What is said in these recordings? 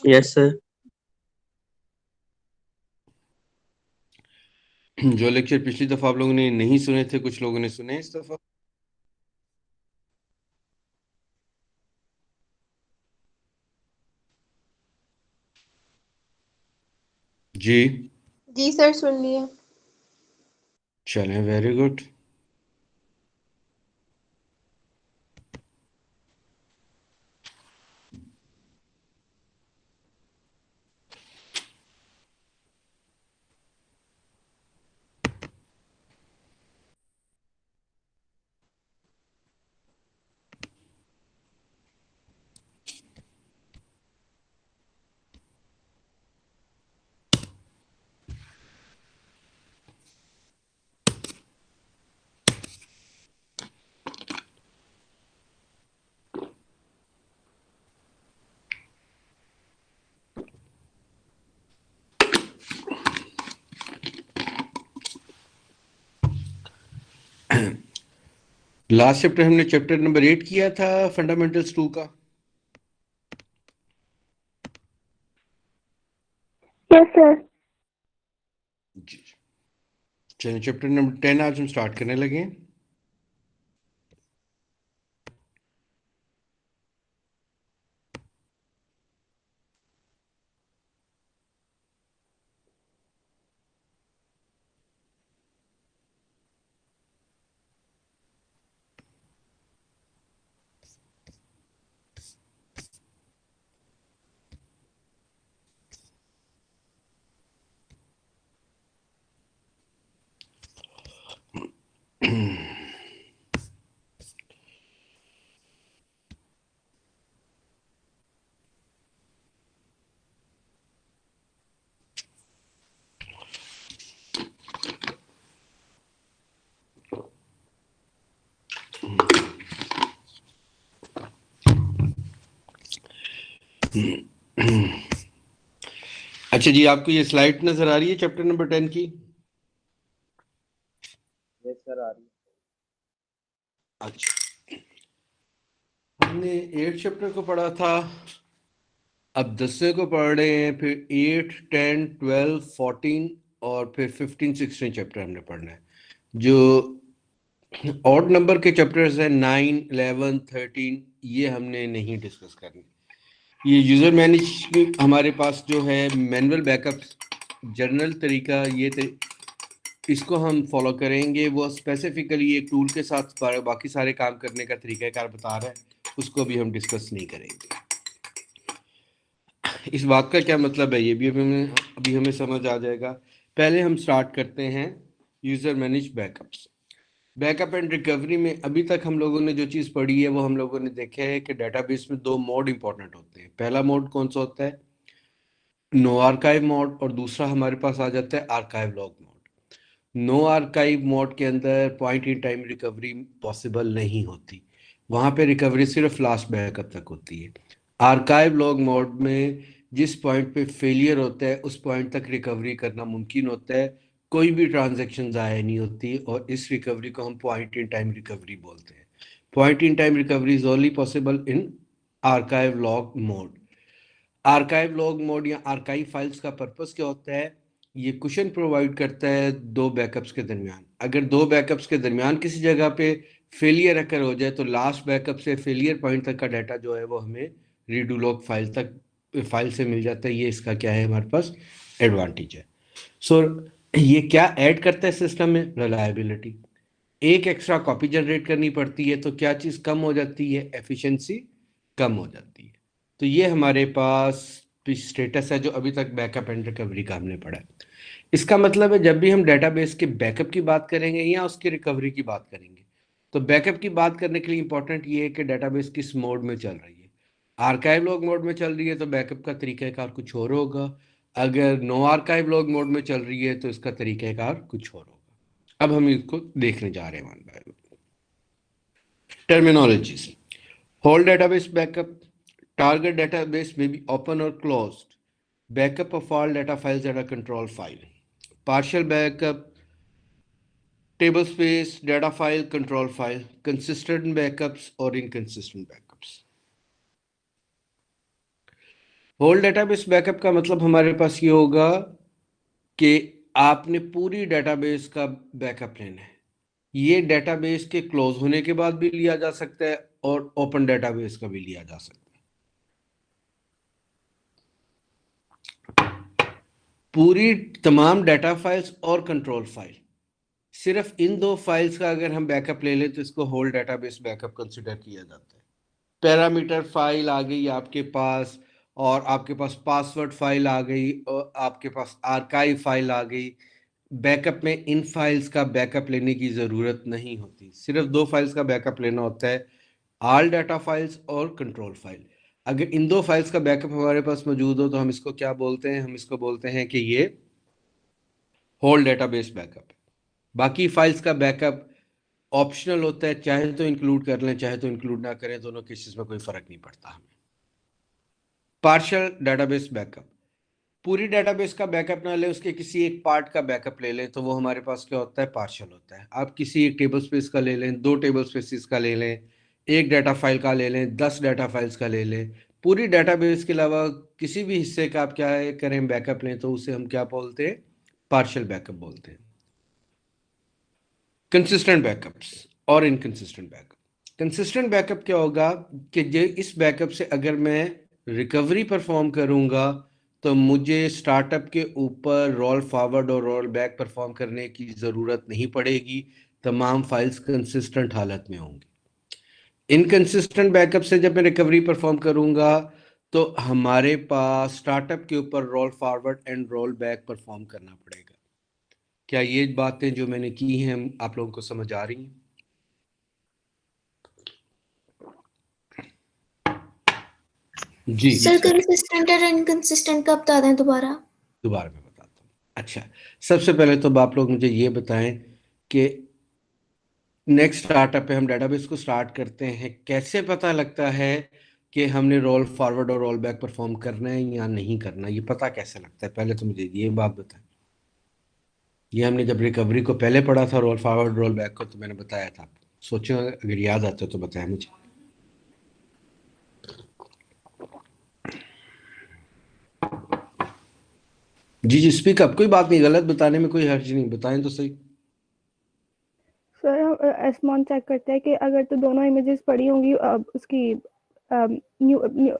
Yes sir. जो lecture पिछली दफा आप लोगों ने नहीं सुने थे, कुछ लोगों ने सुने इस दफा? जी। जी सर, सुन लिए। चलें, वेरी गुड। लास्ट चैप्टर हमने चैप्टर नंबर 8 किया था, फंडामेंटल्स 2 का। Yes sir. जी। चलिए, चैप्टर नंबर 10 आज हम स्टार्ट करने लगे हैं। अच्छा जी, आपको ये स्लाइड नजर आ रही है चैप्टर नंबर 10 की? यस सर, आ रही अच्छा, हमने 8 चैप्टर को पढ़ा था, अब 10वें को पढ़ रहे हैं, फिर 8, 10, 12, 14 और फिर 15, 16 चैप्टर हमने पढ़ना है। जो ऑड नंबर के चैप्टर्स हैं 9, 11, 13, ये हमने नहीं डिस्कस करने। ये यूज़र मैनेज हमारे पास जो है मैनुअल बैकअप जर्नल तरीका, इसको हम फॉलो करेंगे। वो स्पेसिफिकली एक टूल के साथ बाकी सारे काम करने का तरीकाकार बता रहा है, उसको भी हम डिस्कस नहीं करेंगे। इस बात का क्या मतलब है ये भी अभी हमें समझ आ जाएगा। पहले हम स्टार्ट करते हैं user manage backups. Backup and recovery में अभी तक हम लोगों ने जो चीज़ पढ़ी है वो हम लोगों ने देखा है कि डेटाबेस में 2 मोड इंपॉर्टेंट होते हैं। पहला मोड कौन सा होता है? नो आर्काइव मोड, और दूसरा हमारे पास आ जाता है archive log mode. No archive mode के अंदर point in time recovery possible नहीं होती, वहाँ पे रिकवरी सिर्फ लास्ट बैकअप तक होती है। आर्काइव लॉग मोड में जिस पॉइंट पे फेलियर होता है उस पॉइंट तक रिकवरी करना मुमकिन होता है, कोई भी ट्रांजैक्शन ज़ाया नहीं होती, और इस रिकवरी को हम पॉइंट इन टाइम रिकवरी बोलते हैं। Point in time recovery is only possible in archive log mode. Archive log mode या आर्काइव फाइल्स का पर्पस क्या होता है? ये कुशन प्रोवाइड करता है दो बैकअप्स के दरमियान। अगर दो बैकअप्स के दरमियान किसी जगह पे फेलियर अगर हो जाए तो लास्ट बैकअप से फेलियर पॉइंट तक का डाटा जो है वो हमें रीडू लॉग फाइल से मिल जाता है। ये इसका क्या है, हमारे पास एडवांटेज है। सो ये क्या ऐड करता है सिस्टम में? रिलायबिलिटी। एक एक्स्ट्रा कॉपी जनरेट करनी पड़ती है तो क्या चीज़ कम हो जाती है? एफिशिएंसी कम हो जाती है। तो ये हमारे पास स्टेटस है जो अभी तक बैकअप एंड रिकवरी का हमने पढ़ा है। इसका मतलब है जब भी हम डेटाबेस के बैकअप की बात करेंगे या उसकी रिकवरी की बात करेंगे, तो बैकअप की बात करने के लिए इंपॉर्टेंट ये है कि डेटाबेस किस मोड में चल रही है। आर्काइव लॉग मोड में चल रही है तो बैकअप का तरीकाकार कुछ और होगा। अगर नो आर्काइव लॉग मोड में चल रही है तो इसका तरीकाकार कुछ और होगा। अब हम इसको देखने जा रहे हैं one by one. Terminologies: whole database backup, target database may be open or closed, backup of all data files that are control file, partial backup, table space, data file, control file, consistent backups or inconsistent backups. Whole database backup का मतलब हमारे पास ये होगा कि आपने पूरी database का backup लेना है। ये डेटाबेस के क्लोज होने के बाद भी लिया जा सकता है और ओपन डेटाबेस का भी लिया जा सकता है। पूरी तमाम डाटा फाइल्स और कंट्रोल फाइल, सिर्फ इन दो फाइल्स का अगर हम बैकअप ले लें तो इसको होल डेटाबेस बैकअप कंसिडर किया जाता है। पैरामीटर फाइल आ गई आपके पास, और आपके पास पासवर्ड फाइल आ गई, और आपके पास आर्काइव फाइल आ गई। बैकअप में इन फाइल्स का बैकअप लेने की ज़रूरत नहीं होती, सिर्फ दो फाइल्स का बैकअप लेना होता है, ऑल डाटा फाइल्स और कंट्रोल फाइल। अगर इन दो फाइल्स का बैकअप हमारे पास मौजूद हो तो हम इसको क्या बोलते हैं? हम इसको बोलते हैं कि ये होल डेटाबेस बैकअप है। बाकी फाइल्स का बैकअप ऑप्शनल होता है, चाहे तो इंक्लूड कर लें चाहे तो इंक्लूड ना करें, दोनों केसेस में कोई फर्क नहीं पड़ता हमें। पार्शियल डेटाबेस बैकअप, पूरी डेटाबेस का बैकअप ना ले, उसके किसी एक पार्ट का बैकअप ले लें तो वो हमारे पास क्या होता है? पार्शियल होता है। आप किसी एक टेबल स्पेस का ले लें, दो टेबल स्पेसिस का ले लें, एक डाटा फाइल का ले लें, 10 डाटा फाइल्स का ले लें, पूरी डेटाबेस के अलावा किसी भी हिस्से का आप क्या करें बैकअप लें तो उसे हम क्या बोलते हैं? पार्शियल बैकअप बोलते हैं। कंसिस्टेंट बैकअप्स और इनकंसिस्टेंट बैकअप। कंसिस्टेंट बैकअप क्या होगा कि इस बैकअप से अगर मैं रिकवरी परफॉर्म करूंगा तो मुझे स्टार्टअप के ऊपर रोल फॉरवर्ड और रोल बैक परफॉर्म करने की ज़रूरत नहीं पड़ेगी, तमाम फाइल्स कंसिस्टेंट हालत में होंगी। इनकंसिस्टेंट बैकअप से जब मैं रिकवरी परफॉर्म करूंगा तो हमारे पास स्टार्टअप के ऊपर roll forward and roll back perform करना पड़ेगा। क्या ये बातें जो मैंने की हैं आप लोगों को समझ आ रही हैं? जी सर कंसिस्टेंट और इनकंसिस्टेंट का बता दें दोबारा। दोबारा मैं बताता हूँ। अच्छा, सबसे पहले तो आप लोग मुझे ये बताएं कि नेक्स्ट स्टार्टअप पे हम डेटाबेस को स्टार्ट करते हैं, कैसे पता लगता है कि हमने रोल फॉरवर्ड और रोल बैक परफॉर्म करना है या नहीं करना? ये पता कैसे लगता है? पहले तो मुझे ये बात बताएं। ये हमने जब रिकवरी को पहले पढ़ा था, रोल फॉरवर्ड रोल बैक को, तो मैंने बताया था। सोचो अगर याद आता तो बताएं मुझे। जी जी, स्पीक अप, कोई बात नहीं, गलत बताने में कोई हर्ज नहीं, बताएं तो सही। सर हम एसमॉन चेक करते हैं कि अगर तो दोनों इमेजेस पड़ी होंगी उसकी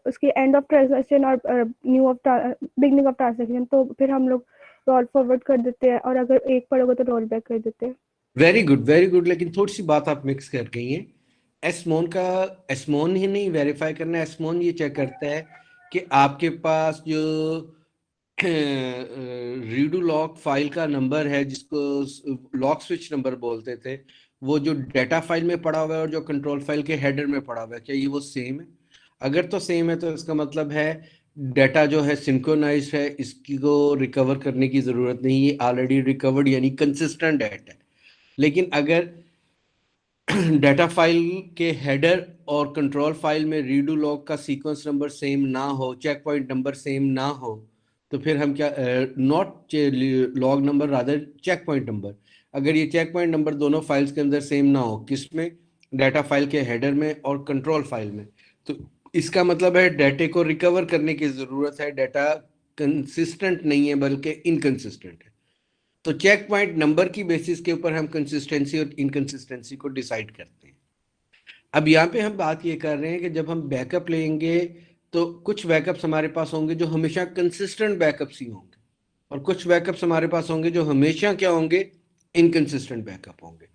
उसकी एंड ऑफ ट्रांजैक्शन और new of beginning of transaction, तो फिर हम लोग रोल फॉरवर्ड कर देते हैं, और अगर एक पड़ोगे तो रोल बैक कर देते हैं। वेरी गुड वेरी गुड, लेकिन थोड़ी सी बात आप मिक्स कर गई हैं। एसमोन का, एसमोन ही नहीं वेरीफाई करना, एसमोन ये चेक करता है कि आपके पास जो रीडू लॉक फाइल का नंबर है, जिसको लॉक स्विच नंबर बोलते थे, वो जो डेटा फाइल में पड़ा हुआ है और जो कंट्रोल फाइल के हेडर में पड़ा हुआ है, क्या ये वो सेम है? अगर तो सेम है तो इसका मतलब है डेटा जो है सिंक्रोनाइज है, इसकी को रिकवर करने की जरूरत नहीं, ये ऑलरेडी रिकवर्ड यानी कंसिस्टेंट डेटा है। लेकिन अगर डाटा फाइल के हेडर और कंट्रोल फाइल में रीडू लॉग का सीक्वेंस नंबर सेम ना हो, चेक पॉइंट नंबर सेम ना हो, तो फिर हम क्या, not log number rather checkpoint number, अगर ये चेक पॉइंट नंबर दोनों फाइल्स के अंदर सेम ना हो, किसमें? डाटा फाइल के हेडर में और कंट्रोल फाइल में, तो इसका मतलब है डाटे को रिकवर करने की ज़रूरत है, डाटा कंसिस्टेंट नहीं है बल्कि इनकंसिस्टेंट है। तो चेक पॉइंट नंबर की बेसिस के ऊपर हम कंसिस्टेंसी और इनकंसिस्टेंसी को डिसाइड करते हैं। अब यहाँ पे हम बात ये कर रहे हैं कि जब हम बैकअप लेंगे तो कुछ बैकअप्स हमारे पास होंगे जो हमेशा कंसिस्टेंट बैकअप्स ही होंगे, और कुछ बैकअप्स हमारे पास होंगे जो हमेशा क्या होंगे? इनकंसिस्टेंट बैकअप होंगे।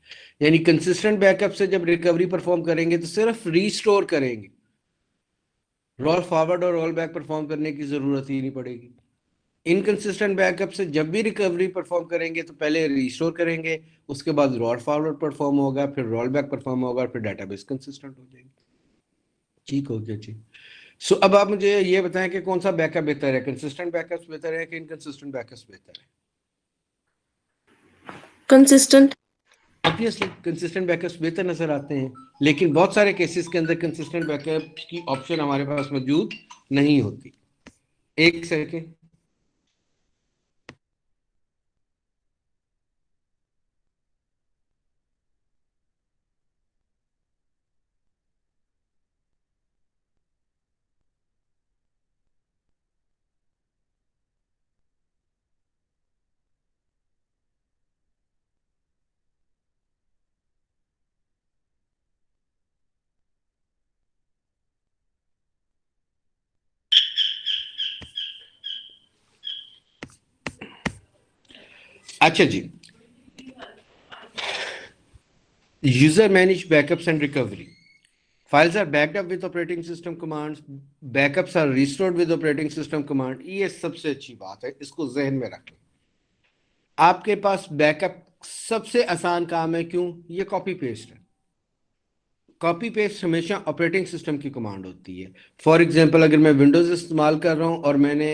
यानी कंसिस्टेंट बैकअप से जब रिकवरी परफॉर्म करेंगे तो सिर्फ रीस्टोर करेंगे, रोल फॉरवर्ड और रोल बैक परफॉर्म करने की जरूरत ही नहीं पड़ेगी। इनकंसिस्टेंट बैकअप से जब भी रिकवरी परफॉर्म करेंगे तो पहले रिस्टोर करेंगे, उसके बाद रोल फॉरवर्ड परफॉर्म होगा, फिर रोल बैक परफॉर्म होगा, फिर डेटाबेस कंसिस्टेंट हो जाएगी। ठीक हो गया जी। सो अब आप मुझे ये बताएं कि कौन सा बैकअप बेहतर है, कंसिस्टेंट बैकअप बेहतर है कि इनकंसिस्टेंट बैकअप बेहतर है? कंसिस्टेंट। ऑब्वियसली कंसिस्टेंट बैकअप्स बेहतर नजर आते हैं, लेकिन बहुत सारे केसेस के अंदर कंसिस्टेंट बैकअप की ऑप्शन हमारे पास मौजूद नहीं होती। एक सेकेंड। अच्छा जी, user manage backups and recovery. Files are backed up with operating system commands. Backups are restored with operating system command. ये सबसे अच्छी बात है, इसको जहन में रखें. आपके पास बैकअप सबसे आसान काम है. क्यों? ये कॉपी पेस्ट है. कॉपी पेस्ट हमेशा ऑपरेटिंग सिस्टम की कमांड होती है. फॉर एग्जांपल, अगर मैं विंडोज इस्तेमाल कर रहा हूं और मैंने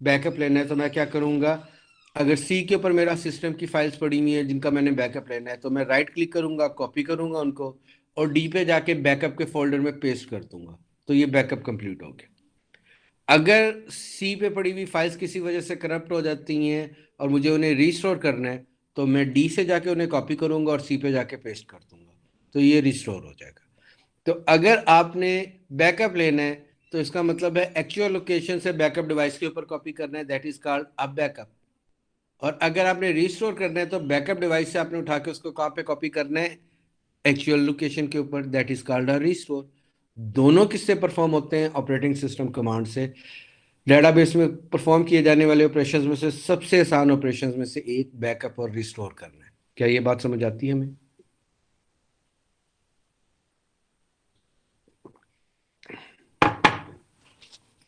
बैकअप लेना है तो मैं क्या करूंगा? अगर सी के ऊपर मेरा सिस्टम की फाइल्स पड़ी हुई है जिनका मैंने बैकअप लेना है तो मैं राइट क्लिक करूंगा, कॉपी करूंगा उनको और डी पे जाके बैकअप के फोल्डर में पेस्ट कर दूंगा. तो ये बैकअप कंप्लीट हो गया. अगर सी पे पड़ी हुई फाइल्स किसी वजह से करप्ट हो जाती हैं और मुझे उन्हें रिस्टोर करना है तो मैं डी से जाके उन्हें कॉपी करूंगा और सी पे जाके पेस्ट कर दूंगा. तो ये रिस्टोर हो जाएगा. तो अगर आपने बैकअप लेना है तो इसका मतलब है एक्चुअल लोकेशन से बैकअप डिवाइस के ऊपर कॉपी करना है, that is called a backup. और अगर आपने रिस्टोर करना है तो बैकअप डिवाइस से आपने उठा के उसको कहाँ पे कॉपी करना है? एक्चुअल लोकेशन के ऊपर, that is called a restore. दोनों किससे परफॉर्म होते हैं? ऑपरेटिंग सिस्टम कमांड से. डेटाबेस में परफॉर्म किए जाने वाले ऑपरेशंस में से सबसे आसान ऑपरेशंस में से एक बैकअप और रिस्टोर करना है. क्या ये बात समझ आती है हमें?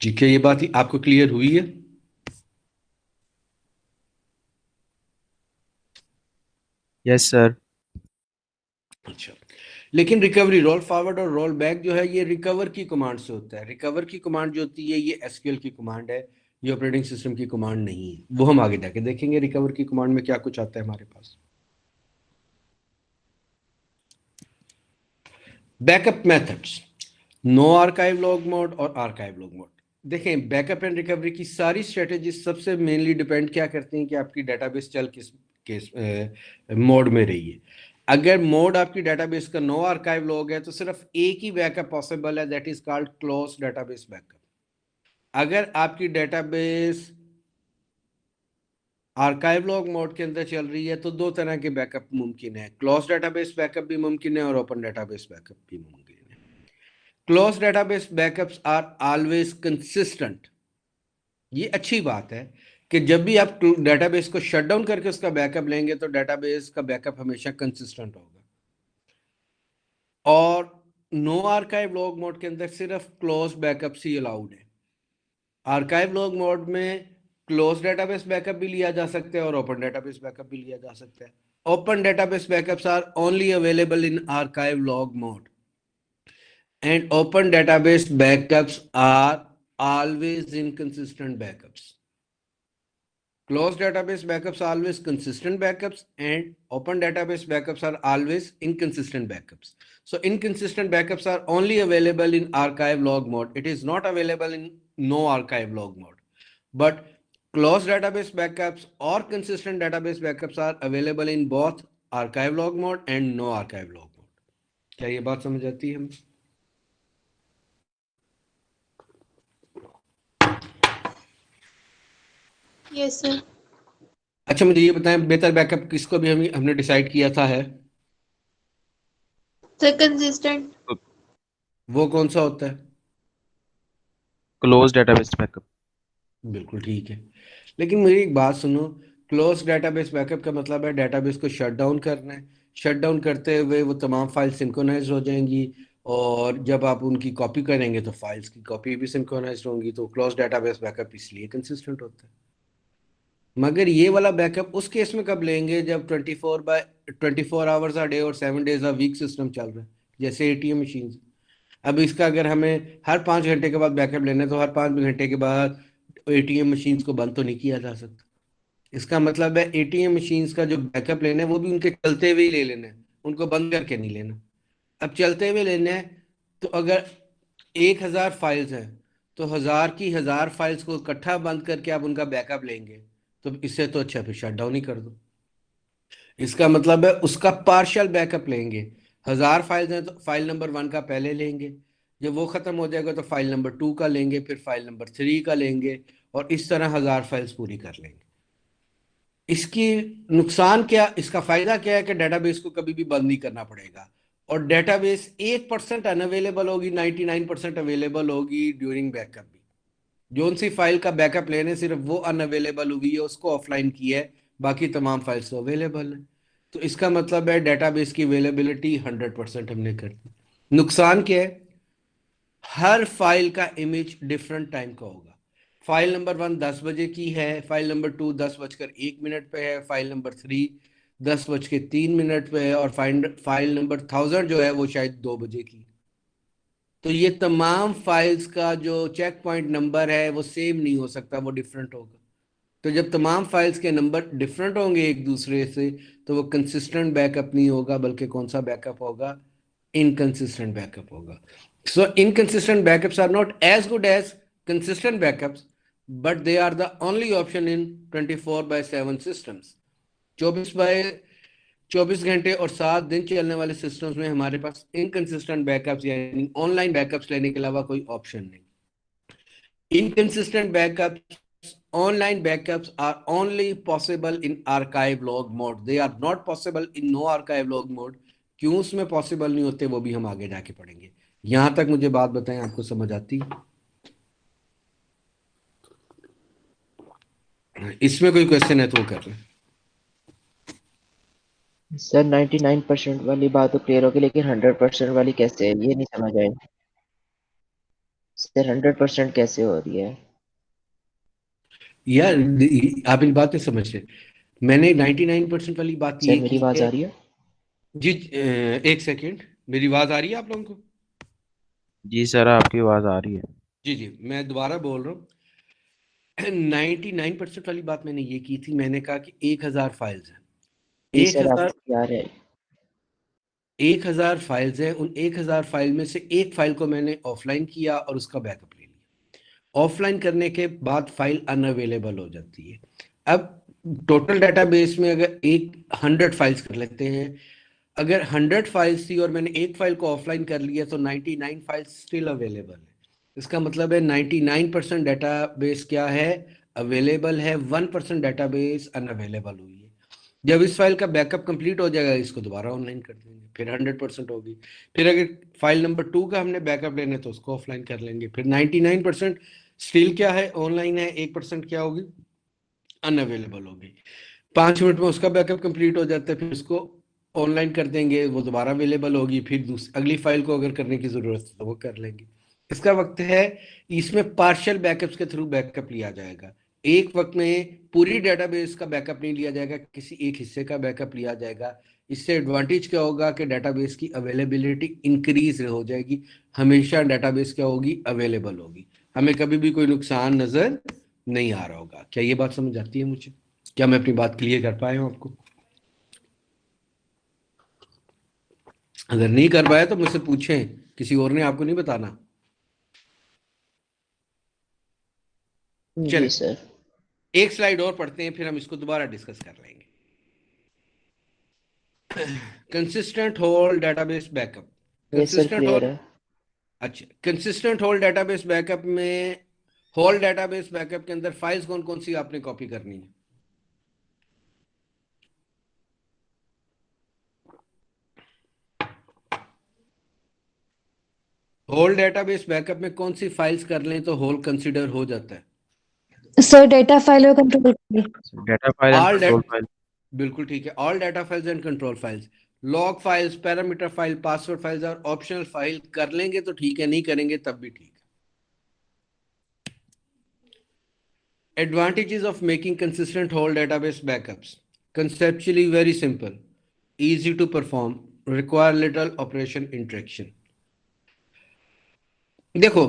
जी, क्या ये बात ही आपको क्लियर हुई है? Yes sir. अच्छा, लेकिन रिकवरी, रोल फॉरवर्ड और रोल बैक जो है ये रिकवर की कमांड से होता है. रिकवर की कमांड जो होती है ये एसक्यूएल की कमांड है, ये ऑपरेटिंग सिस्टम की कमांड नहीं है. वो हम आगे जाके देखेंगे रिकवर की कमांड में क्या कुछ आता है हमारे पास. Backup methods, no archive log mode और आर्काइव लॉग मोड. देखें, बैकअप एंड रिकवरी की सारी स्ट्रेटेजी सबसे मेनली डिपेंड क्या करती हैं कि आपकी डेटाबेस चल किस मोड में रही है. अगर मोड आपकी डेटाबेस का नो आर्काइव लॉग है तो सिर्फ एक ही बैकअप पॉसिबल है, that is called close database backup. अगर आपकी डेटाबेस आर्काइव लॉग मोड के अंदर चल रही है तो दो तरह के बैकअप मुमकिन है. क्लोज डेटाबेस बैकअप भी मुमकिन है और ओपन डेटाबेस बैकअप भी मुमकिन है. Close database backups are always consistent. ये अच्छी बात है कि जब भी आप डेटाबेस को शट डाउन करके उसका बैकअप लेंगे तो डेटाबेस का बैकअप हमेशा कंसिस्टेंट होगा. और नो आर्काइव लॉग मोड के अंदर सिर्फ क्लोज बैकअप्स ही अलाउड है. आर्काइव लॉग मोड में क्लोज डेटाबेस बैकअप भी लिया जा सकता है और ओपन डेटाबेस बैकअप भी लिया जा सकता है. Open database backups are only available in archive log mode and open database backups are always inconsistent backups. Closed database backups are always consistent backups and open database backups are always inconsistent backups. So inconsistent backups are only available in archive log mode. It is not available in no archive log mode. But closed database backups or consistent database backups are available in both archive log mode and no archive log mode. क्या ये बात समझ आती है हमें? Yes sir. अच्छा, मुझे ये बताएं, बेहतर बैकअप किसको भी हमने डिसाइड किया था है? Sir consistent. वो कौन सा होता है? Close database backup. बिल्कुल ठीक है. लेकिन मेरी एक बात सुनो, क्लोज डेटाबेस बैकअप का मतलब है डेटाबेस को शट डाउन करना है. शट डाउन करते हुए वो तमाम फाइल सिंक्रोनाइज हो जाएंगी और जब आप उनकी कॉपी करेंगे तो फाइल्स की कॉपी भी सिंक्रोनाइज होंगी. तो क्लोज डेटाबेस बैकअप इसलिए कंसिस्टेंट होता है. मगर ये वाला बैकअप उस केस में कब लेंगे जब 24 आवर्स अ डे और 7 डेज अ वीक सिस्टम चल रहा है, जैसे एटीएम मशीन. अब इसका अगर हमें हर 5 घंटे के बाद बैकअप लेना है तो हर 5 घंटे के बाद एटीएम मशीन्स को बंद तो नहीं किया जा सकता. इसका मतलब है एटीएम मशीन्स का जो बैकअप लेना है वो भी उनके चलते हुए ही ले लेना है, उनको बंद करके नहीं लेना. अब चलते हुए लेना है तो अगर 1000 फाइल्स हैं तो 1000 की 1000 फाइल्स को इकट्ठा बंद करके आप उनका बैकअप लेंगे तो इससे तो अच्छा फिर शट डाउन ही कर दो. इसका मतलब है उसका पार्शियल बैकअप लेंगे. 1000 फाइल्स हैं तो फाइल नंबर 1 का पहले लेंगे, जब वो खत्म हो जाएगा तो फाइल नंबर 2 का लेंगे, फिर फाइल नंबर 3 का लेंगे और इस तरह 1000 फाइल्स पूरी कर लेंगे. इसकी नुकसान क्या, इसका फायदा क्या है कि डेटाबेस को कभी भी बंद नहीं करना पड़ेगा और डेटाबेस 1% अनअवेलेबल होगी, 99% अवेलेबल होगी ड्यूरिंग बैकअप भी. जो सी फाइल का बैकअप लेने सिर्फ वो अनअवेलेबल हुई है उसको ऑफलाइन किया है, बाकी तमाम फाइल्स तो अवेलेबल हैं। तो इसका मतलब है डेटाबेस की अवेलेबिलिटी 100% हमने कर दी। नुकसान क्या है? हर फाइल का इमेज डिफरेंट टाइम का होगा। फाइल नंबर 1 10 बजे की है, फाइल नंबर 2 10:01 पे है, फाइल नंबर 3 10:03 पे है, और फाइल नंबर 1000 जो है वो शायद 2 बजे की। तो ये तमाम फाइल्स का जो चेक पॉइंट नंबर है वो सेम नहीं हो सकता, वो डिफरेंट होगा। तो जब तमाम फाइल्स के नंबर डिफरेंट होंगे एक दूसरे से, तो वो कंसिस्टेंट बैकअप नहीं होगा, बल्कि कौन सा बैकअप होगा? इनकंसिस्टेंट बैकअप होगा। So inconsistent backups are not as good as consistent backups, but they are the only option in 24/7 systems. 24 घंटे और 7 दिन चलने वाले सिस्टम्स में हमारे पास इनकंसिस्टेंट बैकअप्स यानी ऑनलाइन बैकअप्स लेने के अलावा कोई ऑप्शन नहीं। Inconsistent backups, online backups are only possible in archive log mode. They are not possible in no archive log mode. क्यों उसमें पॉसिबल नहीं होते वो भी हम आगे जाके पढ़ेंगे। यहां तक मुझे बात बताएं, आपको समझ आती? इसमें कोई क्वेश्चन है तो वो कर लें। सर 99% वाली बात तो क्लियर होगी, लेकिन 100% वाली कैसे है ये नहीं समझ आई सर। 100% कैसे हो रही है? यार आप इन बात नहीं समझते। मैंने 99% वाली बात ये सर मेरी की आवाज है। आ रही है? जी एक सेकेंड, मेरी आवाज आ रही है आप लोगों को? जी सर, आपकी आवाज आ रही है। जी जी, मैं दोबारा बोल रहा हूँ। 99% वाली बात मैंने ये की थी, मैंने कहा कि 1000 फाइल्स हैं। जी एक सर, हजार आपकी आ रहा है। 1000 फाइल्स हैं। उन 1000 फाइल में से एक फाइल को मैंने ऑफलाइन किया और उसका बैकअप ले लिया। ऑफलाइन करने के बाद फाइल अनअवेलेबल हो जाती है। अब टोटल डेटाबेस में अगर 100 फाइल्स कर लेते हैं, अगर 100 फाइल्स थी और मैंने एक फाइल को ऑफलाइन कर लिया तो 99 फाइल्स स्टिल अवेलेबल है। इसका मतलब है 99% डेटाबेस क्या है? अवेलेबल है। 1% डेटाबेस अनअवेलेबल हुई है। जब इस फाइल का बैकअप कंप्लीट हो जाएगा, इसको दोबारा ऑनलाइन कर देंगे, फिर 100% होगी। फिर अगर फाइल नंबर 2 का हमने बैकअप लेना है तो उसको ऑफलाइन कर लेंगे। फिर 99% स्टिल क्या है? ऑनलाइन है। 1% क्या होगी? अनअवेलेबल होगी। 5 मिनट में उसका बैकअप कंप्लीट हो जाता है, फिर उसको ऑनलाइन कर देंगे, वो दोबारा अवेलेबल होगी। फिर अगली फाइल को अगर करने की जरूरत है तो वो कर लेंगे। इसका वक्त है। इसमें पार्शियल बैकअप्स के थ्रू बैकअप लिया जाएगा। एक वक्त में पूरी डेटाबेस का बैकअप नहीं लिया जाएगा, किसी एक हिस्से का बैकअप लिया जाएगा। इससे एडवांटेज क्या होगा कि डेटाबेस की अवेलेबिलिटी इंक्रीज हो जाएगी। हमेशा डेटाबेस क्या होगी? अवेलेबल होगी। हमें कभी भी कोई नुकसान नजर नहीं आ रहा होगा। क्या ये बात समझ आती है मुझे? क्या मैं अपनी बात क्लियर कर पाया हूं आपको? अगर नहीं कर पाया तो मुझसे पूछें, किसी और ने आपको नहीं बताना। जी चलें, सर। एक स्लाइड और पढ़ते हैं, फिर हम इसको दोबारा डिस्कस कर लेंगे। Consistent whole database backup. ये सर कंसिस्टेंट क्लियर होल है। अच्छा, कंसिस्टेंट होल डेटाबेस बैकअप में होल डेटाबेस बैकअप के अंदर फाइल्स कौन कौन सी आपने कॉपी करनी है? होल डेटाबेस बैकअप में कौन सी फाइल्स कर लें तो होल कंसिडर हो जाता है? सर डेटा फाइल और control file. Data file and all control file. बिल्कुल ठीक है। All data files and control files, log files, parameter file, password files और ऑप्शनल फाइल कर लेंगे तो ठीक है, नहीं करेंगे तब भी ठीक है। Advantages of making consistent whole database backups. Conceptually very simple, easy to perform, require little operation interaction. देखो,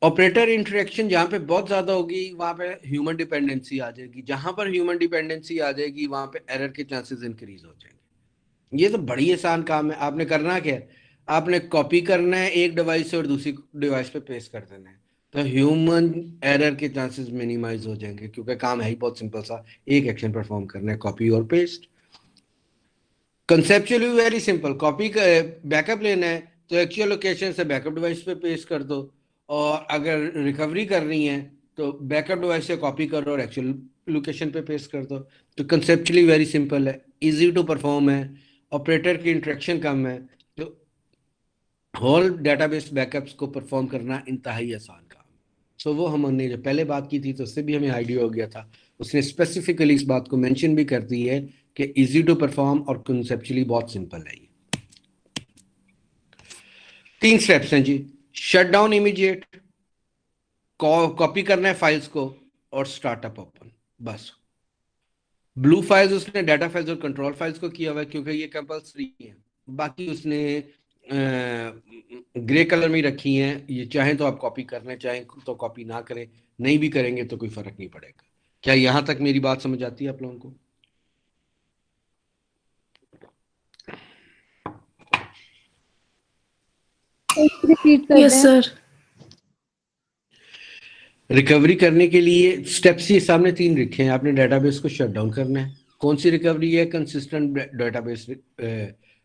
ऑपरेटर इंटरेक्शन जहां पे बहुत ज्यादा होगी वहां पे ह्यूमन डिपेंडेंसी आ जाएगी। जहां पर ह्यूमन डिपेंडेंसी आ जाएगी वहां पे एरर के चांसेस इंक्रीज हो जाएंगे। ये तो बड़ी आसान काम है। आपने करना क्या है? आपने कॉपी करना है एक डिवाइस से और दूसरी डिवाइस पे पेस्ट कर देना है, तो ह्यूमन एरर के चांसेस मिनिमाइज हो जाएंगे, क्योंकि काम है ही बहुत सिंपल सा, एक एक्शन परफॉर्म करना है, कॉपी और paste. Conceptually very simple, copy backup लेना है तो एक्चुअल लोकेशन से बैकअप डिवाइस पे पेस्ट कर दो, और अगर रिकवरी करनी है तो बैकअप डिवाइस से कॉपी करो और एक्चुअल लोकेशन पे पेस्ट कर दो। तो कंसेप्चुअली वेरी सिंपल है, इजी टू परफॉर्म है, ऑपरेटर की इंटरेक्शन कम है। तो होल डेटाबेस बैकअप्स को परफॉर्म करना इंतहाई आसान काम। सो वो हमने जो पहले बात की थी तो उससे भी हमें आइडिया हो गया था उसने स्पेसिफिकली इस बात को मेंशन भी कर दी है कि इजी टू परफॉर्म और कंसेप्चुअली बहुत सिंपल है ये। 3 स्टेप्स हैं जी। शट डाउन इमीडिएट, कॉपी करना है फाइल्स को, और स्टार्टअप ओपन। बस ब्लू फाइल्स उसने डाटा फाइल्स और कंट्रोल फाइल्स को किया हुआ है क्योंकि ये कंपल्सरी है। बाकी उसने ग्रे कलर में रखी हैं। ये चाहें तो आप कॉपी करना, चाहें तो कॉपी ना करें, नहीं भी करेंगे तो कोई फर्क नहीं पड़ेगा। क्या यहां तक मेरी बात समझ आती है आप लोगों को? रिपीट कर यस दें। सर। रिकवरी करने के लिए स्टेप्स ये सामने 3 लिखे हैं। आपने डेटाबेस को शट डाउन करना है। कौन सी रिकवरी है? कंसिस्टेंट डेटाबेस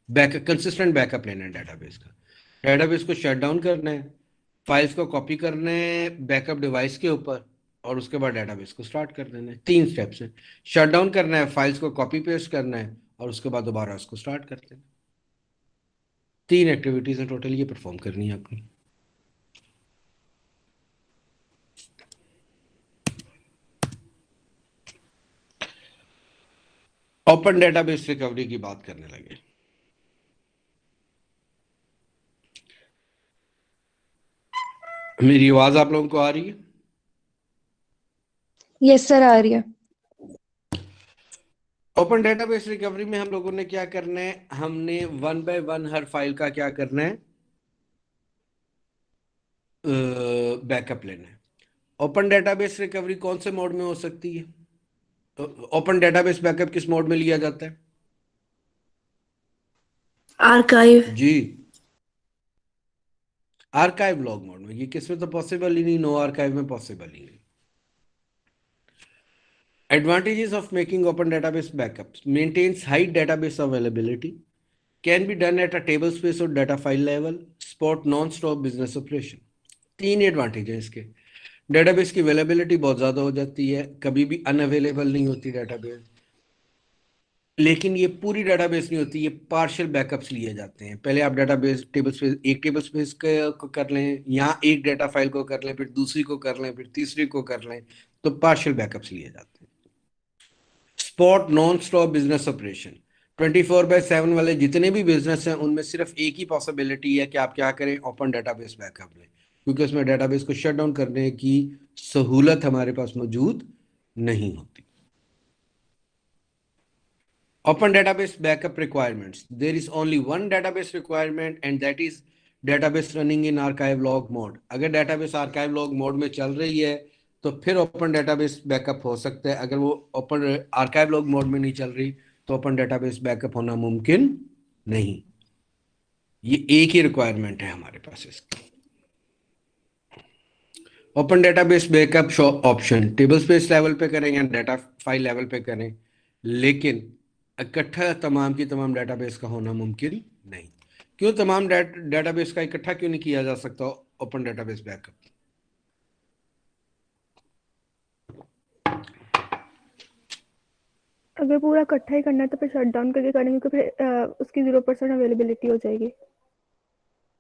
कंसिस्टेंट बैकअप लेना है डेटाबेस का। डेटाबेस को शट डाउन करना है, फाइल्स को कॉपी करना है बैकअप डिवाइस के ऊपर, और उसके बाद डेटाबेस को स्टार्ट कर देना है। 3 स्टेप्स हैं। शट डाउन करना है, फाइल्स को कॉपी पेस्ट करना है, और उसके बाद दोबारा उसको स्टार्ट कर देना। 3 एक्टिविटीज हैं टोटल, ये परफॉर्म करनी है आपने। ओपन डेटाबेस रिकवरी की बात करने लगे। मेरी आवाज आप लोगों को आ रही है? यस सर, आ रही है। ओपन डेटाबेस रिकवरी में हम लोगों ने क्या करना है? हमने 1 बाय 1 हर फाइल का क्या करना है? बैकअप लेना है। ओपन डेटाबेस रिकवरी कौन से मोड में हो सकती है? ओपन डेटाबेस बैकअप किस मोड में लिया जाता है? आर्काइव। जी, आर्काइव लॉग मोड में। ये किसमें तो पॉसिबल ही नहीं, नो आर्काइव में पॉसिबल ही नहीं। Advantages of making open database backups: maintains high database availability, can be done at a tablespace or data file level, support non-stop business operation। 3 advantage है इसके। Database की अवेलेबिलिटी बहुत ज्यादा हो जाती है, कभी भी अनअवेलेबल नहीं होती डेटाबेस। लेकिन ये पूरी डेटाबेस नहीं होती, ये पार्शियल बैकअप्स लिए जाते हैं। पहले आप डेटाबेस एक टेबल स्पेस को कर लें, यहाँ एक डाटा फाइल को कर लें, फिर दूसरी को कर लें, फिर तीसरी को कर लें, तो पार्शियल बैकअप्स लिए जाते हैं। Spot non stop business operation, 24/7 वाले जितने भी बिजनेस हैं उनमें सिर्फ एक ही पॉसिबिलिटी है कि आप क्या करें? ओपन डेटाबेस बैकअप लें, क्योंकि उसमें डेटाबेस को शट डाउन करने की सहूलत हमारे पास मौजूद नहीं होती। Open database backup requirements: there is only one database requirement, and that is database running in archive log mode। अगर database archive log mode में चल रही है तो फिर open database backup हो सकता है। अगर वो open archive log mode में नहीं चल रही तो open database backup होना मुमकिन नहीं। ये एक ही रिक्वायरमेंट है हमारे पास इसकी। Open database backup option table space level पे करें या डाटा फाइल लेवल पे करें, लेकिन इकट्ठा तमाम की तमाम डेटाबेस का होना मुमकिन नहीं। क्यों तमाम डेटाबेस का इकट्ठा क्यों नहीं किया जा सकता ओपन डेटाबेस बैकअप? अगर पूरा इकट्ठा ही करना है तो फिर शट डाउन करके करेंगे, तो फिर उसकी 0% अवेलेबिलिटी हो जाएगी।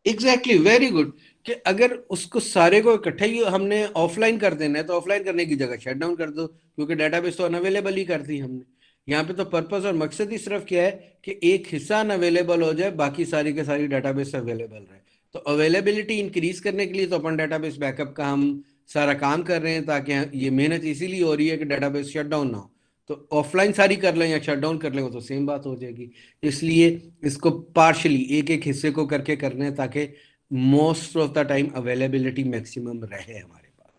Exactly, very good. कि अगर उसको सारे को इकट्ठा ही हमने ऑफलाइन कर देना है तो ऑफलाइन करने की जगह शट डाउन कर दो, क्योंकि डेटाबेस तो अनअवेलेबल ही कर दी हमने। यहाँ पे तो पर्पस और मकसद ही सिर्फ क्या है कि एक हिस्सा अनअवेलेबल हो जाए, बाकी सारी के सारी डेटाबेस अवेलेबल रहे। तो अवेलेबिलिटी इंक्रीज करने के लिए तो ओपन डेटाबेस बैकअप का हम सारा काम कर रहे हैं, ताकि ये मेहनत इसीलिए हो रही है कि डेटाबेस शट डाउन ना हो। तो ऑफलाइन सारी कर लें या शट डाउन कर लें, वो तो सेम बात हो जाएगी। इसलिए इसको पार्शली एक एक हिस्से को करके करना है, ताकि most of the time availability maximum रहे हमारे पास।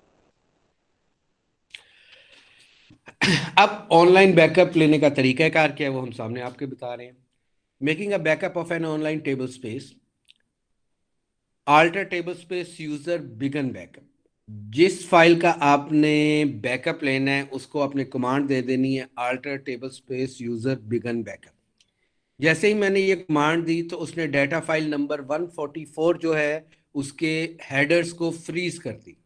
अब ऑनलाइन बैकअप लेने का तरीकाकार क्या है वो हम सामने आपके बता रहे हैं। Making a backup of an online table space, alter table space user begin backup. जिस फाइल का आपने बैकअप लेना है उसको अपने कमांड दे देनी है alter table space user begin backup. जैसे ही मैंने ये कमांड दी तो उसने डाटा फाइल नंबर 144 जो है उसके हेडर्स को फ्रीज कर दी।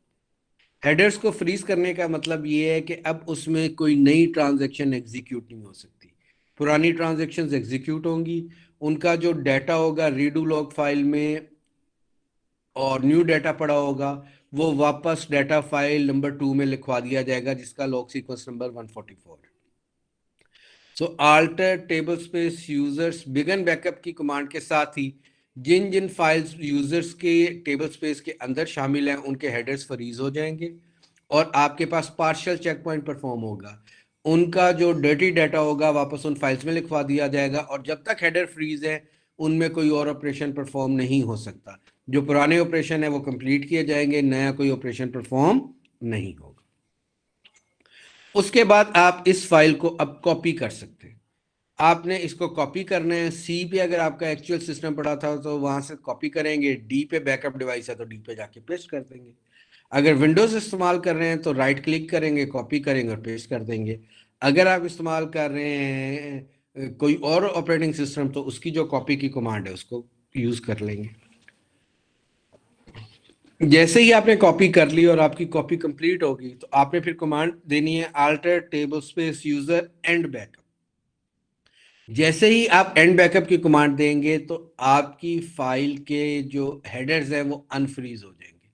हेडर्स को फ्रीज करने का मतलब ये है कि अब उसमें कोई नई ट्रांजैक्शन एग्जीक्यूट नहीं हो सकती, पुरानी ट्रांजैक्शंस एग्जीक्यूट होंगी। उनका जो डाटा होगा रीडू लॉग फाइल में और न्यू डाटा पड़ा होगा वो वापस डाटा फाइल नंबर 2 में लिखवा दिया जाएगा जिसका लॉग सीक्वेंस नंबर 144 है। So alter table space users begin backup की कमांड के साथ ही जिन जिन फाइल्स यूजर्स के टेबल स्पेस के अंदर शामिल हैं उनके हेडर्स फ्रीज हो जाएंगे और आपके पास पार्शियल चेक पॉइंट परफॉर्म होगा। उनका जो डर्टी डाटा होगा वापस उन फाइल्स में लिखवा दिया जाएगा और जब तक हेडर फ्रीज है उनमें कोई और ऑपरेशन परफॉर्म नहीं हो सकता। जो पुराने ऑपरेशन है वो कंप्लीट किए जाएंगे, नया कोई ऑपरेशन परफॉर्म नहीं होगा। उसके बाद आप इस फाइल को अब कॉपी कर सकते हैं। आपने इसको कॉपी करना है। सी पे अगर आपका एक्चुअल सिस्टम पड़ा था तो वहां से कॉपी करेंगे, डी पे बैकअप डिवाइस है तो डी पे जाके पेस्ट कर देंगे। अगर विंडोज इस्तेमाल कर रहे हैं तो राइट क्लिक करेंगे, कॉपी करेंगे और पेस्ट कर देंगे। अगर आप इस्तेमाल कर रहे हैं कोई और ऑपरेटिंग सिस्टम तो उसकी जो कॉपी की कमांड है उसको यूज कर लेंगे। जैसे ही आपने कॉपी कर ली और आपकी कॉपी कंप्लीट होगी तो आपने फिर कमांड देनी है alter table space user and backup. जैसे ही आप एंड बैकअप की कमांड देंगे तो आपकी फाइल के जो हेडर्स हैं वो अनफ्रीज हो जाएंगे।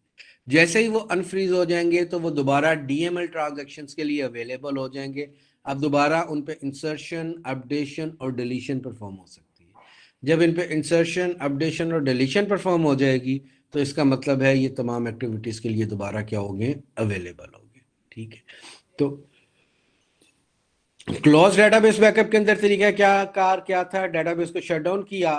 जैसे ही वो अनफ्रीज हो जाएंगे तो वो दोबारा डीएमएल ट्रांजैक्शंस के लिए अवेलेबल हो जाएंगे। अब दोबारा उन पे इंसर्शन, अपडेशन और डिलीशन परफॉर्म हो सकती है। जब इन पे इंसर्शन, अपडेशन और डिलीशन परफॉर्म हो जाएगी तो इसका मतलब है ये तमाम एक्टिविटीज के लिए दोबारा क्या होंगे, अवेलेबल होंगे। ठीक है, तो क्लोज डेटाबेस बैकअप के अंदर तरीका क्या था, डेटाबेस को शट डाउन किया,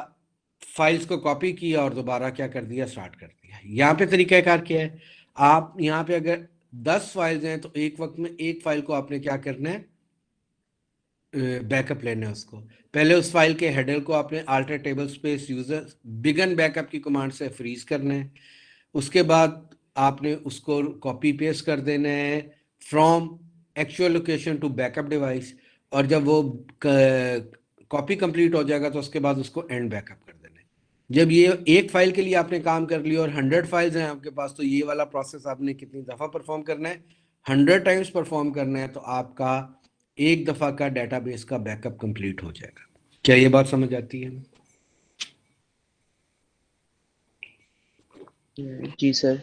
फाइल्स को कॉपी किया और दोबारा क्या कर दिया, स्टार्ट कर दिया। यहाँ पे तरीकाकार क्या है, आप यहाँ पे अगर 10 फाइल्स हैं तो एक वक्त में एक फाइल को आपने क्या करना है, बैकअप लेना है। उसको पहले उस फाइल के हेडर को आपने alter table space user begin backup की कमांड से फ्रीज करना है। उसके बाद आपने उसको कॉपी पेस्ट कर देना है from actual location to backup device और जब वो कॉपी कंप्लीट हो जाएगा तो उसके बाद उसको एंड बैकअप कर देना है। जब ये एक फाइल के लिए आपने काम कर लिया और 100 फाइल्स हैं आपके पास तो ये वाला प्रोसेस आपने कितनी दफ़ा परफॉर्म करना है, 100 टाइम्स परफॉर्म करना है। तो आपका एक दफ़ा का डेटाबेस का बैकअप कंप्लीट हो जाएगा। क्या ये बात समझ आती है? जी सर।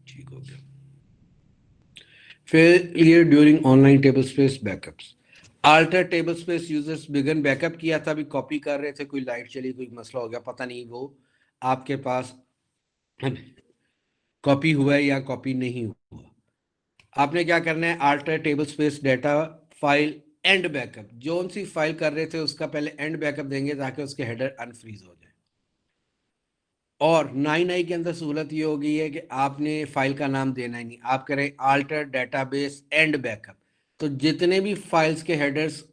ठीक हो गया। Failure during online table space backups. Alter table space users begin backup किया था, अभी कॉपी कर रहे थे, कोई लाइट चली, कोई मसला हो गया, पता नहीं वो आपके पास कॉपी हुआ है या कॉपी नहीं हुआ। आपने क्या करना है, alter table space data file and backup, जो सी फाइल कर रहे थे उसका पहले एंड बैकअप देंगे ताकि उसके हेडर अनफ्रीज हो जाए। और 9i के अंदर सहूलत ये हो गई है कि आपने फाइल का नाम देना ही नहीं, आप करें अल्टर डेटाबेस एंड बैकअप, तो जितने भी फाइल्स के हेडर्स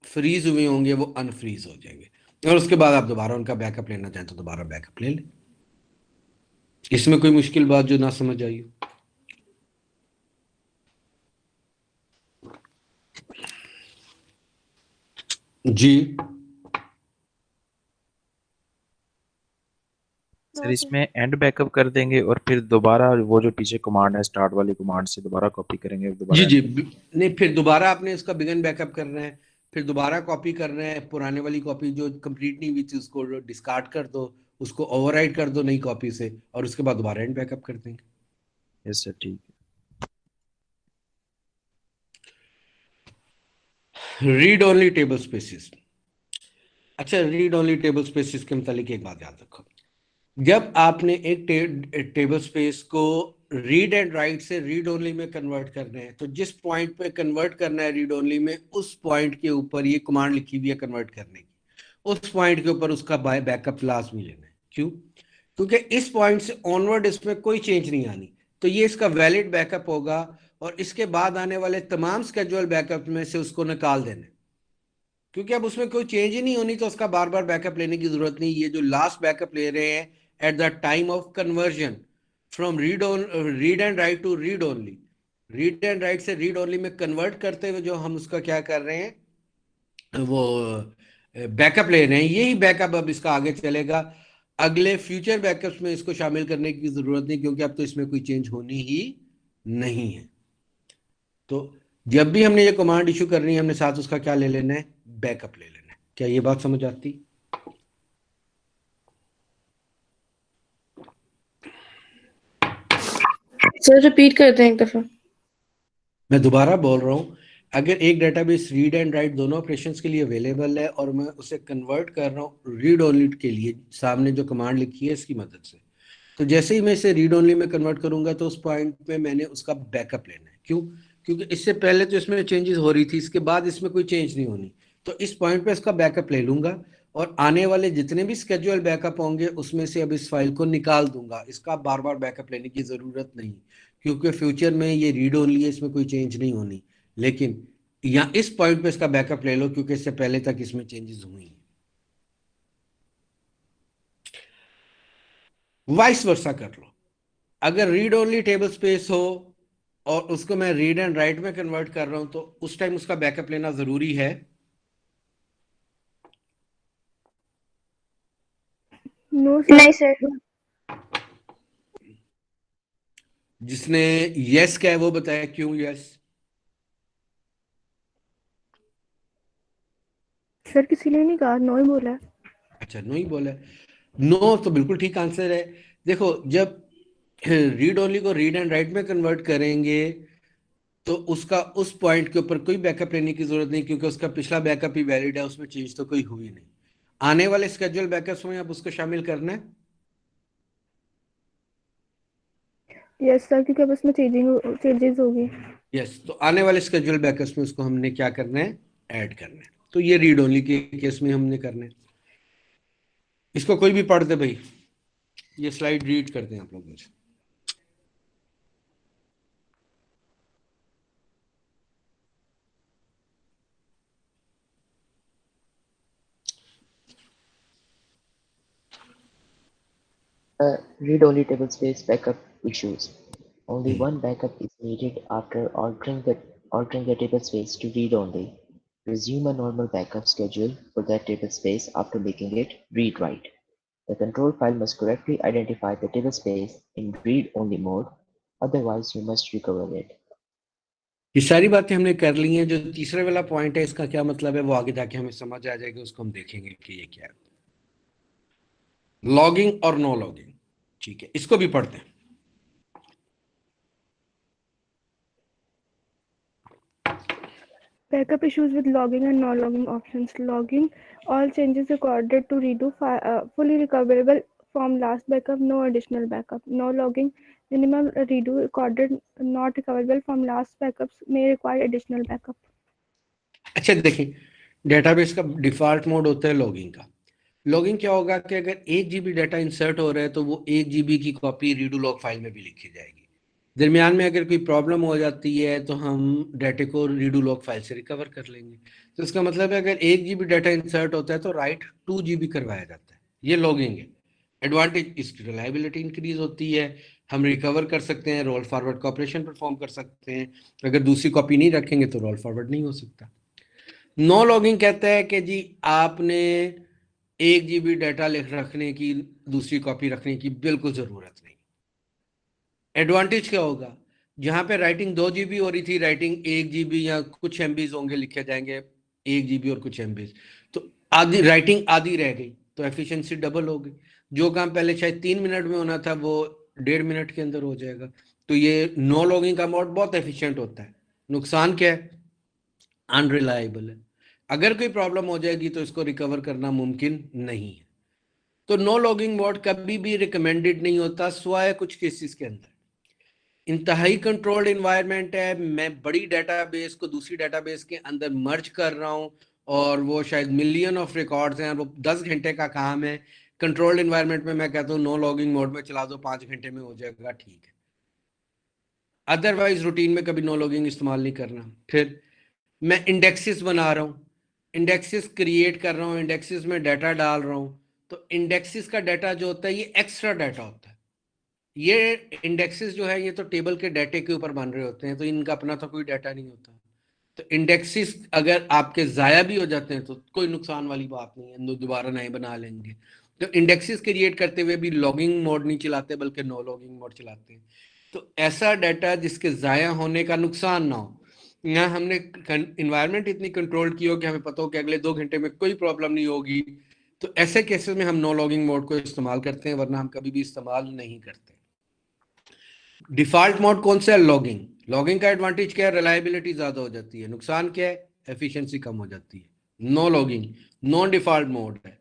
फ्रीज हुए होंगे वो अनफ्रीज हो जाएंगे और उसके बाद आप दोबारा उनका बैकअप लेना चाहें तो दोबारा बैकअप ले लें। इसमें कोई मुश्किल बात जो ना समझ आई हो? जी सर इसमें एंड बैकअप कर देंगे और फिर दोबारा वो जो पीछे कमांड है स्टार्ट वाली कमांड से दोबारा कॉपी करेंगे दोबारा। जी नहीं, फिर दोबारा आपने इसका बिगन बैकअप करना है, फिर दोबारा कॉपी करना है। पुराने वाली कॉपी जो कंप्लीट नहीं हुई थी उसको डिस्कार्ड कर दो, उसको ओवरराइट कर दो नई कॉपी से और उसके बाद दोबारा एंड बैकअप कर देंगे। यस सर, ठीक है। Read only table spaces. अच्छा, रीड ओनली टेबल स्पेसिस के मुतालिक एक बात याद रखो, जब आपने एक टेबल स्पेस को रीड एंड राइट से रीड ओनली में कन्वर्ट करना है तो जिस पॉइंट पे कन्वर्ट करना है रीड ओनली में, उस पॉइंट के ऊपर ये कमांड लिखी हुई है कन्वर्ट करने की, उस पॉइंट के ऊपर उसका बैकअप लाजमी लेना है। क्यों? क्योंकि इस पॉइंट से ऑनवर्ड इसमें कोई चेंज नहीं आनी, तो ये इसका वैलिड बैकअप होगा और इसके बाद आने वाले तमाम स्केड्यूल बैकअप में से उसको निकाल देना, क्योंकि अब उसमें कोई चेंज ही नहीं होनी तो उसका बार बार बैकअप लेने की जरूरत नहीं। ये जो लास्ट बैकअप ले रहे हैं at the time of conversion from read and write to read only, read and write से रीड ओनली में कन्वर्ट करते हुए जो हम उसका क्या कर रहे हैं, वो बैकअप ले रहे हैं, यही बैकअप अब इसका आगे चलेगा। अगले फ्यूचर बैकअप्स में इसको शामिल करने की जरूरत नहीं क्योंकि अब तो इसमें कोई चेंज होनी ही नहीं है। तो जब भी हमने ये कमांड इशू करनी है हमने साथ उसका क्या ले लेना है, बैकअप ले लेना है। क्या ये बात समझ आती? सर रिपीट करते हैं एक दफा। मैं दोबारा बोल रहा हूँ, अगर एक डेटाबेस रीड एंड राइट दोनों ऑपरेशंस के लिए अवेलेबल है और मैं उसे कन्वर्ट कर रहा हूँ रीड ओनली के लिए, सामने जो कमांड लिखी है इसकी मदद से, तो जैसे ही मैं इसे रीड ओनली में कन्वर्ट करूंगा तो उस पॉइंट पे मैंने उसका बैकअप लेना है। क्यों? क्योंकि इससे पहले तो इसमें चेंजेस हो रही थी, इसके बाद इसमें कोई चेंज नहीं होनी, तो इस पॉइंट पे इसका बैकअप ले लूंगा और आने वाले जितने भी स्केड्यूल बैकअप होंगे उसमें से अब इस फाइल को निकाल दूंगा। इसका बार बार बैकअप लेने की जरूरत नहीं, क्योंकि फ्यूचर में ये रीड ओनली है, इसमें कोई चेंज नहीं होनी। लेकिन या इस पॉइंट पे इसका बैकअप ले लो क्योंकि इससे पहले तक इसमें चेंजेस हुई। वाइस वर्सा कर लो, अगर रीड ओनली टेबल स्पेस हो और उसको मैं रीड एंड राइट में कन्वर्ट कर रहा हूं तो उस टाइम उसका बैकअप लेना जरूरी है। No sir. नहीं सर। जिसने यस कहा है वो बताया क्यों यस। सर किसी ने नहीं कहा, नो ही बोला है। अच्छा, नो ही बोला है। नो तो बिल्कुल ठीक आंसर है। देखो, जब रीड ओनली को रीड एंड राइट में कन्वर्ट करेंगे तो उसका उस पॉइंट के ऊपर कोई बैकअप लेने की जरूरत नहीं, क्योंकि उसका पिछला बैकअप ही वैलिड है, उसमें चेंज तो कोई हुई नहीं। आने वाले स्केड्यूल बैकअप्स में अब उसको शामिल करना है। यस सर, क्योंकि अब इसमें चेंजेस होगी। यस, तो आने वाले स्केड्यूल बैकअप्स में उसको हमने क्या करना है, ऐड करना है। तो ये रीड ओनली के केस में हमने करना है। इसको कोई भी पढ़ दे भाई, ये स्लाइड रीड करते हैं आप लोग मुझे। Read-only tablespace backup issues. Only one backup is needed after altering the tablespace to read-only. Resume a normal backup schedule for that tablespace after making it read-write. The control file must correctly identify the tablespace in read-only mode, otherwise you must recover it. ये सारी बातें हमने कर ली हैं। जो तीसरे वाला point है इसका क्या मतलब है वो आगे जाके हमें समझ आ जाएगा, उसको हम देखेंगे कि ये क्या है। लॉगिंग और नो लॉगिंग, ठीक है, इसको भी पढ़ते हैं। Backup issues with logging and non-logging options. Logging, all changes recorded to redo, fully recoverable from last backup, no additional backup. No logging, minimal redo recorded, not recoverable from last backups, may require additional backup. अच्छा देखें, database का default mode होता है logging का। Logging क्या होगा कि अगर 1 GB डाटा इंसर्ट हो रहा है तो वो 1 GB की कॉपी रीडू लॉग फाइल में भी लिखी जाएगी। दरमियान में अगर कोई प्रॉब्लम हो जाती है तो हम डाटे को रीडू लॉग फाइल से रिकवर कर लेंगे। तो इसका मतलब है अगर 1 GB डाटा इंसर्ट होता है तो राइट 2 GB करवाया जाता है। ये लॉगिंग है। एडवांटेज, इसकी रिलायबिलिटी इंक्रीज होती है, हम रिकवर कर सकते हैं, रोल फॉरवर्ड का ऑपरेशन परफॉर्म कर सकते हैं। अगर दूसरी कॉपी नहीं रखेंगे तो रोल फॉरवर्ड नहीं हो सकता। नो लॉगिंग कहता है कि जी आपने 1 GB डाटा रखने की, दूसरी कॉपी रखने की बिल्कुल जरूरत नहीं। एडवांटेज क्या होगा, जहां पे राइटिंग 2 GB हो रही थी, राइटिंग 1 GB या कुछ MBs होंगे, लिखे जाएंगे 1 GB और कुछ MBs, तो आधी राइटिंग आधी रह गई तो एफिशिएंसी डबल हो गई। जो काम पहले शायद 3 मिनट में होना था वो 1.5 मिनट के अंदर हो जाएगा। तो ये नो लॉगिंग का मोड बहुत एफिशिएंट होता है। नुकसान क्या है, अनरिलायबल है। अगर कोई प्रॉब्लम हो जाएगी तो इसको रिकवर करना मुमकिन नहीं है। तो नो लॉगिंग मोड कभी भी रिकमेंडेड नहीं होता, सिवाय कुछ केसेस के अंदर। इंतहाई कंट्रोल्ड इन्वायरमेंट है, मैं बड़ी डेटाबेस को दूसरी डेटाबेस के अंदर मर्ज कर रहा हूं और वो शायद मिलियन ऑफ रिकॉर्ड्स हैं, वो 10 घंटे का काम है। कंट्रोल्ड इन्वायरमेंट में मैं कहता हूँ नो लॉगिंग मोड में चला दो, 5 घंटे में हो जाएगा, ठीक है। अदरवाइज रूटीन में कभी नो लॉगिंग इस्तेमाल नहीं करना। फिर मैं इंडेक्सेस बना रहा हूँ, इंडेक्सेस क्रिएट कर रहा हूँ, इंडेक्सेस में डाटा डाल रहा हूँ, तो इंडेक्सेस का डाटा जो होता है ये एक्स्ट्रा डाटा होता है। ये इंडेक्सेस जो है ये तो टेबल के डाटे के ऊपर बन रहे होते हैं, तो इनका अपना तो कोई डाटा नहीं होता। तो इंडेक्सेस अगर आपके ज़ाया भी हो जाते हैं तो कोई नुकसान वाली बात नहीं है, दोबारा नए बना लेंगे। तो इंडेक्सेस क्रिएट करते हुए भी लॉगिंग मोड नहीं चलाते बल्कि नो लॉगिंग मोड चलाते हैं। तो ऐसा डाटा जिसके ज़ाया होने का नुकसान ना हो, यहाँ हमने इन्वायरमेंट इतनी कंट्रोल की हो कि हमें पता हो कि अगले 2 घंटे में कोई प्रॉब्लम नहीं होगी, तो ऐसे केसेस में हम नो लॉगिंग मोड को इस्तेमाल करते हैं, वरना हम कभी भी इस्तेमाल नहीं करते। डिफॉल्ट मोड कौन सा है? लॉगिंग। लॉगिंग का एडवांटेज क्या है? रिलायबिलिटी ज्यादा हो जाती है। नुकसान क्या है? एफिशिएंसी कम हो जाती है। No logging non default mode है।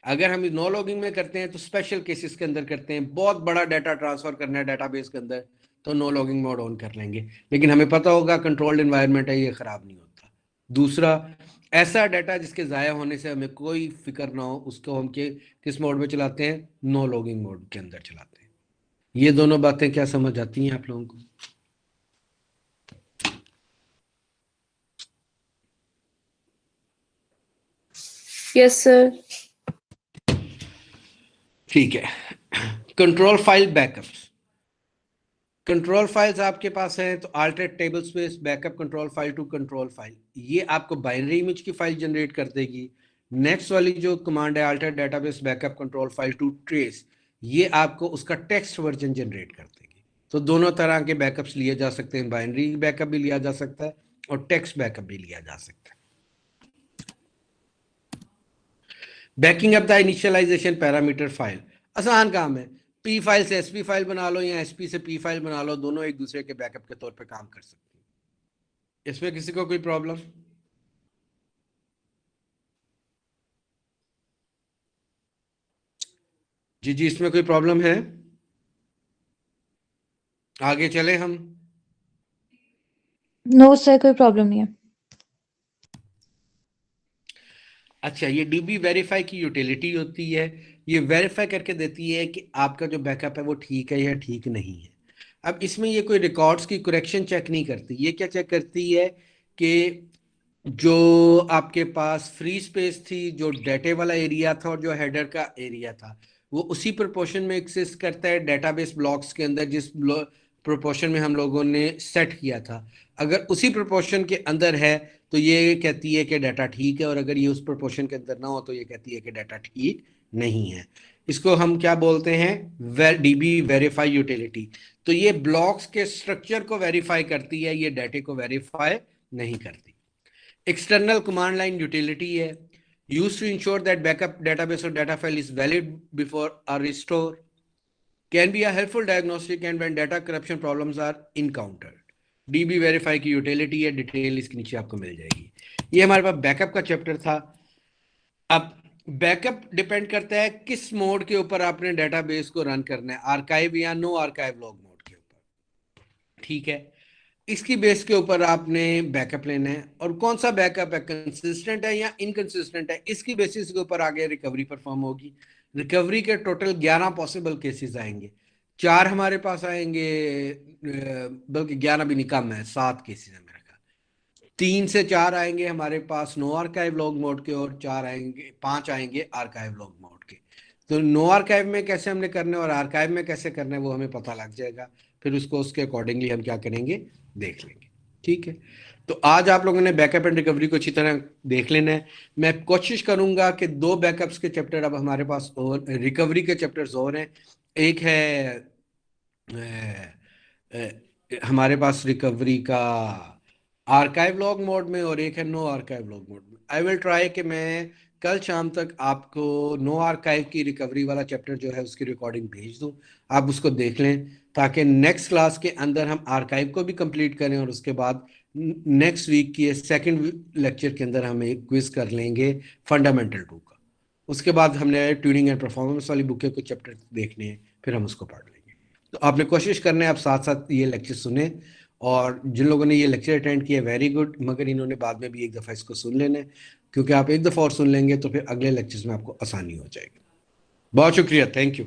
अगर हम नो लॉगिंग में करते हैं तो स्पेशल केसेस के अंदर करते हैं, बहुत बड़ा डाटा ट्रांसफर करना है डेटाबेस के अंदर, तो नो लॉगिंग मोड ऑन कर लेंगे। लेकिन हमें पता होगा कंट्रोल्ड एनवायरनमेंट है, ये खराब नहीं होता। दूसरा, ऐसा डाटा जिसके ज़ाया होने से हमें कोई फिक्र ना हो, उसको हम किस मोड में चलाते हैं? नो लॉगिंग मोड के अंदर चलाते हैं। ये दोनों बातें क्या समझ आती हैं आप लोगों को? Yes sir. ठीक है। Control file backups. Control files आपके पास है तो alternate table space backup control file to control file, ये आपको बाइनरी इमेज की फाइल जनरेट कर देगी। नेक्स्ट वाली जो कमांड है alternate database backup control file to trace, ये आपको उसका टेक्स्ट वर्जन जनरेट कर देगी। तो दोनों तरह के बैकअप्स लिए जा सकते हैं, बाइनरी बैकअप भी लिया जा सकता है और टेक्स्ट बैकअप भी लिया जा सकता है। Backing up the initialization parameter file, आसान काम है। पी फाइल से एसपी फाइल बना लो या एसपी से पी फाइल बना लो, दोनों एक दूसरे के बैकअप के तौर पे काम कर सकते हैं। इसमें किसी को कोई प्रॉब्लम? जी, इसमें कोई प्रॉब्लम है? आगे चले हम। नो सर, कोई प्रॉब्लम नहीं है। अच्छा, ये डीबी वेरीफाई की यूटिलिटी होती है। ये वेरीफाई करके देती है कि आपका जो बैकअप है वो ठीक है या ठीक नहीं है। अब इसमें ये कोई रिकॉर्ड्स की करेक्शन चेक नहीं करती। ये क्या चेक करती है कि जो आपके पास फ्री स्पेस थी, जो डेटे वाला एरिया था और जो हेडर का एरिया था, वो उसी प्रोपोर्शन में एग्जिस्ट करता है डेटाबेस ब्लॉक्स के अंदर, जिस प्रोपोर्शन में हम लोगों ने सेट किया था। अगर उसी प्रोपोर्शन के अंदर है तो ये कहती है कि डाटा ठीक है, और अगर ये उस प्रोपोर्शन के अंदर ना हो तो ये कहती है कि डाटा ठीक नहीं है। इसको हम क्या बोलते हैं? DB verify utility. तो ये ब्लॉक्स के स्ट्रक्चर को वेरीफाई करती है, ये डाटे को वेरीफाई नहीं करती। एक्सटर्नल कमांड लाइन यूटिलिटी है, used to ensure that backup database और data file is valid before a restore, can be a helpful diagnostic and when data corruption problems are encountered. DB verify की utility है, detail इसके नीचे आपको मिल जाएगी। ये हमारे पास बैकअप का चैप्टर था। अब बैकअप डिपेंड करता है किस मोड के ऊपर आपने डेटाबेस को रन करना है, आर्काइव या नो आर्काइव लॉग मोड के ऊपर। ठीक है, इसकी बेस के ऊपर आपने बैकअप लेना है, और कौन सा बैकअप है, कंसिस्टेंट है या इनकंसिस्टेंट है, इसकी बेसिस के ऊपर आगे रिकवरी परफॉर्म होगी। रिकवरी के टोटल 11 पॉसिबल केसेस आएंगे। 4 हमारे पास आएंगे, बल्कि 11 भी नहीं, कम है, 7 केसेस है मेरा ख्याल। 3 से 4 आएंगे हमारे पास नो आर्काइव लॉग मोड के, और 5 आएंगे आर्काइव लॉग मोड के। तो नो आर्काइव में कैसे हमने करना है और आर्काइव में कैसे करना है वो हमें पता लग जाएगा, फिर उसको उसके अकॉर्डिंगली हम क्या करेंगे, देख लेंगे। ठीक है, तो आज आप लोगों ने बैकअप एंड रिकवरी को अच्छी तरह देख लेना है। मैं कोशिश करूंगा कि 2 बैकअप्स के चैप्टर अब हमारे पास और रिकवरी के चैप्टर्स और हैं। एक है हमारे पास रिकवरी का आर्काइव लॉग मोड में, और एक है नो आर्काइव लॉग मोड में। आई विल ट्राई कि मैं कल शाम तक आपको नो आर्काइव की रिकवरी वाला चैप्टर जो है उसकी रिकॉर्डिंग भेज दूं, आप उसको देख लें, ताकि नेक्स्ट क्लास के अंदर हम आर्काइव को भी कंप्लीट करें, और उसके बाद नेक्स्ट वीक की सेकंड लेक्चर के अंदर हम एक क्विज कर लेंगे फंडामेंटल 2 का। उसके बाद हमने ट्यूनिंग एंड परफॉर्मेंस वाली बुक के कुछ चैप्टर देखने हैं, फिर हम उसको पढ़ लेंगे। तो आपने कोशिश करना है आप साथ साथ ये लेक्चर सुने, और जिन लोगों ने ये लेक्चर अटेंड किया वेरी गुड, मगर इन्होंने बाद में भी एक दफ़ा इसको सुन लेना है, क्योंकि आप एक दफ़ा और सुन लेंगे तो फिर अगले लेक्चर्स में आपको आसानी हो जाएगी। बहुत शुक्रिया, थैंक यू।